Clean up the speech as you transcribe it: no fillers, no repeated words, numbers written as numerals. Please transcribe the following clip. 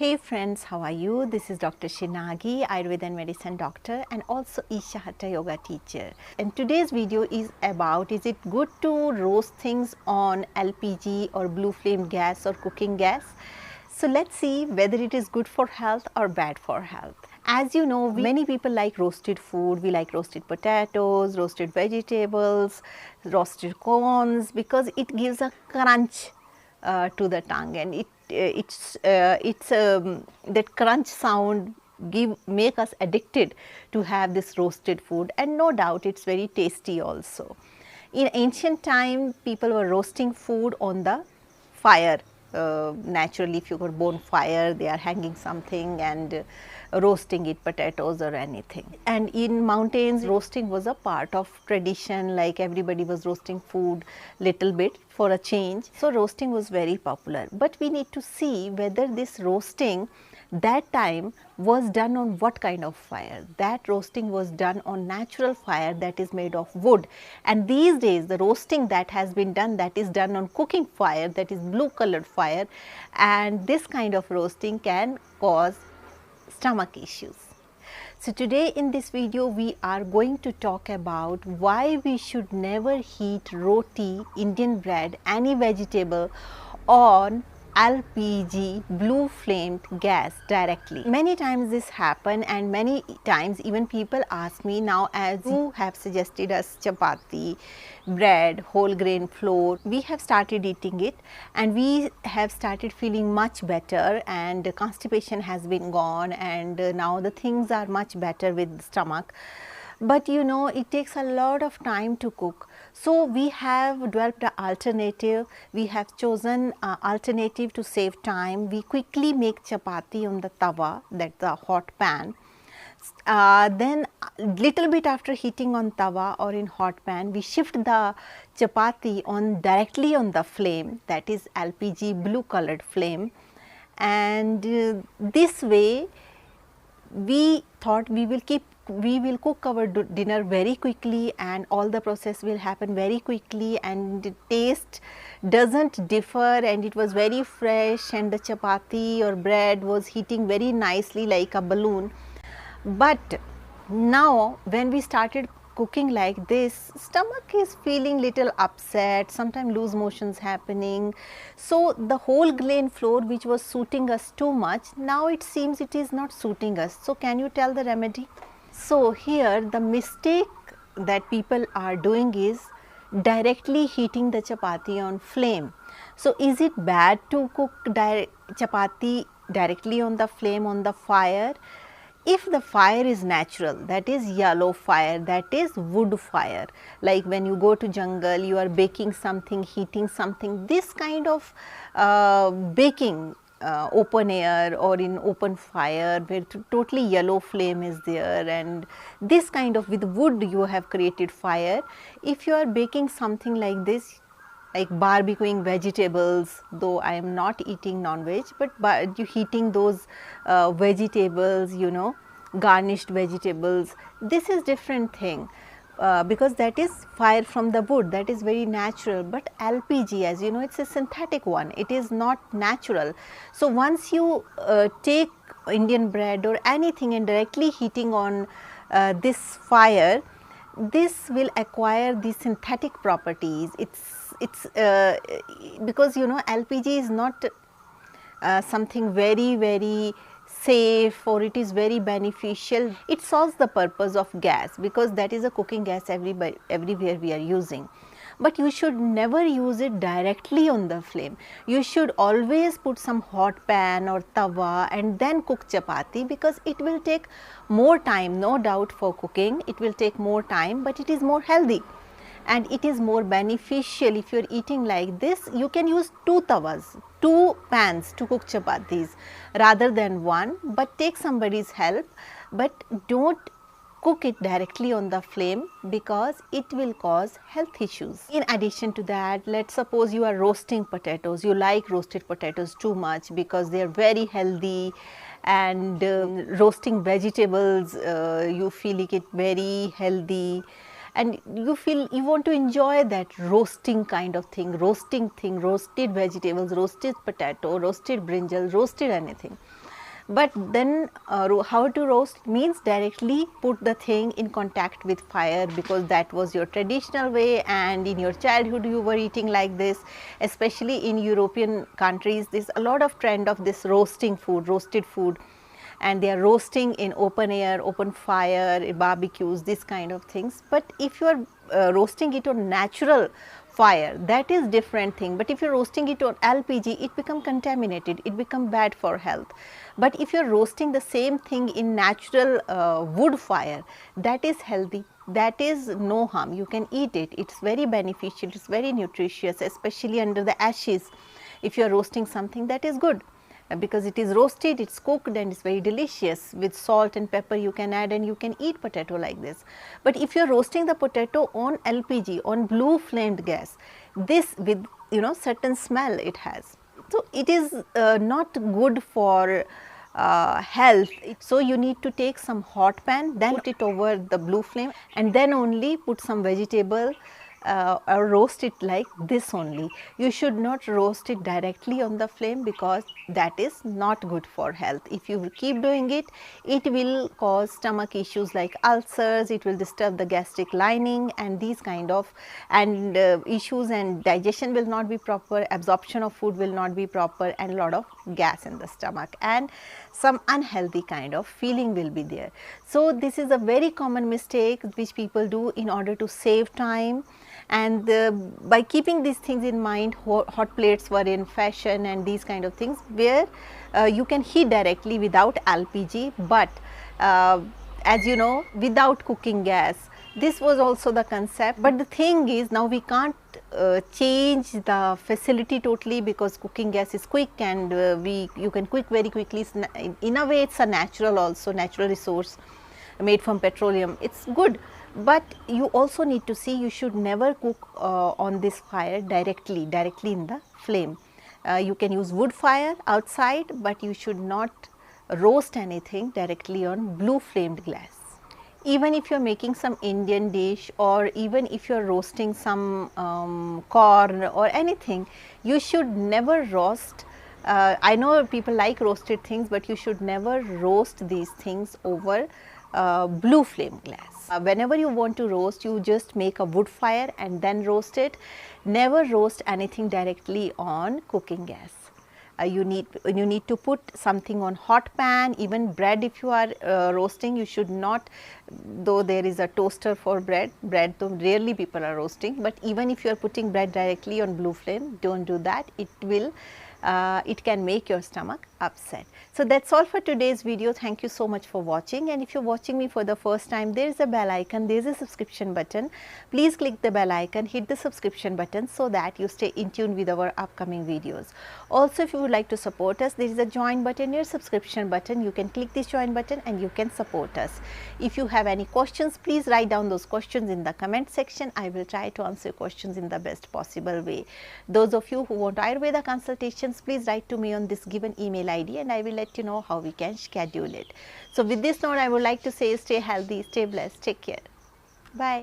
Hey friends, how are you? This is Dr. Sri Nagi, Ayurveda and Medicine doctor and also Isha Hatha Yoga teacher. And today's video is about, is it good to roast things on LPG or blue flame gas or cooking gas? So let's see whether it is good for health or bad for health. As you know, many people like roasted food. We like roasted potatoes, roasted vegetables, roasted corns because it gives a crunch to the tongue, and that crunch sound make us addicted to have this roasted food, and no doubt it's very tasty also. In ancient time, people were roasting food on the fire. Naturally, if you got bonfire, they are hanging something and roasting it, potatoes or anything. And in mountains, roasting was a part of tradition, like everybody was roasting food little bit for a change. So roasting was very popular. But we need to see whether this roasting that time was done on what kind of fire. That roasting was done on natural fire that is made of wood, and these days the roasting that has been done, that is done on cooking fire, that is blue colored fire, and this kind of roasting can cause stomach issues. So today in this video we are going to talk about why we should never heat roti, Indian bread, any vegetable on LPG, blue flamed gas directly. Many times this happen, and many times even people ask me, now as you have suggested us chapati, bread, whole grain flour, we have started eating it and we have started feeling much better, and constipation has been gone, and now the things are much better with the stomach. But you know, it takes a lot of time to cook. So we have developed an alternative. We have chosen an alternative to save time. We quickly make chapati on the tawa, that's the hot pan. Then little bit after heating on tawa or in hot pan, we shift the chapati on directly on the flame, that is LPG blue colored flame, and this way we thought we will cook our dinner very quickly, and all the process will happen very quickly, and the taste doesn't differ, and it was very fresh, and the chapati or bread was heating very nicely like a balloon. But now when we started cooking like this, stomach is feeling little upset, sometimes loose motions happening. So the whole grain flour which was suiting us too much, now it seems it is not suiting us. So can you tell the remedy? So here the mistake that people are doing is directly heating the chapati on flame. So is it bad to cook chapati directly on the flame, on the fire? If the fire is natural, that is yellow fire, that is wood fire, like when you go to jungle, you are baking something, heating something, this kind of baking open air or in open fire where totally yellow flame is there, and this kind of with wood you have created fire. If you are baking something like this, like barbecuing vegetables, though I am not eating non-veg, but you heating those vegetables, you know, garnished vegetables, this is different thing. Because that is fire from the wood, that is very natural. But LPG, as you know, it's a synthetic one, it is not natural. So once you take Indian bread or anything and directly heating on this fire, this will acquire the synthetic properties. It's because you know LPG is not something very safe, or it is very beneficial. It solves the purpose of gas, because that is a cooking gas everywhere we are using. But you should never use it directly on the flame. You should always put some hot pan or tawa and then cook chapati, because it will take more time, no doubt, for cooking. It will take more time, but it is more healthy and it is more beneficial. If you are eating like this, you can use two tawas, two pans to cook chapatis rather than one, but take somebody's help, but don't cook it directly on the flame, because it will cause health issues. In addition to that, let's suppose you are roasting potatoes, you like roasted potatoes too much because they are very healthy, and roasting vegetables, you feel it very healthy, and you feel you want to enjoy that roasting kind of thing, roasted vegetables, roasted potato, roasted brinjal, roasted anything. But then how to roast means directly put the thing in contact with fire, because that was your traditional way, and in your childhood you were eating like this. Especially in European countries, there's a lot of trend of this roasting food, roasted food, and they are roasting in open air, open fire, barbecues, this kind of things. But if you are roasting it on natural fire, that is different thing. But if you are roasting it on LPG, it become contaminated, it become bad for health. But if you are roasting the same thing in natural wood fire, that is healthy, that is no harm, you can eat it, it's very beneficial, it's very nutritious, especially under the ashes. If you are roasting something, that is good, because it is roasted, it's cooked, and it's very delicious. With salt and pepper you can add, and you can eat potato like this. But if you are roasting the potato on LPG, on blue flamed gas, this with certain smell it has, so it is not good for health. So you need to take some hot pan, then put it over the blue flame, and then only put some vegetable or roast it like this only. You should not roast it directly on the flame, because that is not good for health. If you keep doing it, it will cause stomach issues like ulcers, it will disturb the gastric lining, and these kind of issues, and digestion will not be proper, absorption of food will not be proper, and a lot of gas in the stomach, and some unhealthy kind of feeling will be there. So this is a very common mistake which people do in order to save time. And by keeping these things in mind, hot plates were in fashion, and these kind of things where you can heat directly without LPG, but as you know, without cooking gas. This was also the concept, but the thing is, now we can't change the facility totally, because cooking gas is quick, and you can cook very quickly. In a way, it's a natural, also natural resource made from petroleum, it's good. But you also need to see, you should never cook on this fire directly in the flame. You can use wood fire outside, but you should not roast anything directly on blue flamed glass. Even if you are making some Indian dish, or even if you are roasting some corn or anything, you should never roast. I know people like roasted things, but you should never roast these things over blue flame glass. Whenever you want to roast, you just make a wood fire and then roast it. Never roast anything directly on cooking gas. You need to put something on hot pan. Even bread, if you are roasting, you should not, though there is a toaster for bread though rarely people are roasting, but even if you are putting bread directly on blue flame, don't do that. It can make your stomach upset. So that's all for today's video. Thank you so much for watching, and if you're watching me for the first time, there is a bell icon, there is a subscription button. Please click the bell icon, hit the subscription button, so that you stay in tune with our upcoming videos. Also, if you would like to support us, there is a join button near subscription button. You can click this join button and you can support us. If you have any questions, please write down those questions in the comment section. I will try to answer questions in the best possible way. Those of you who want Ayurveda consultations, please write to me on this given email ID, and I will let you know how we can schedule it. So with this note, I would like to say, stay healthy, stay blessed, take care. Bye.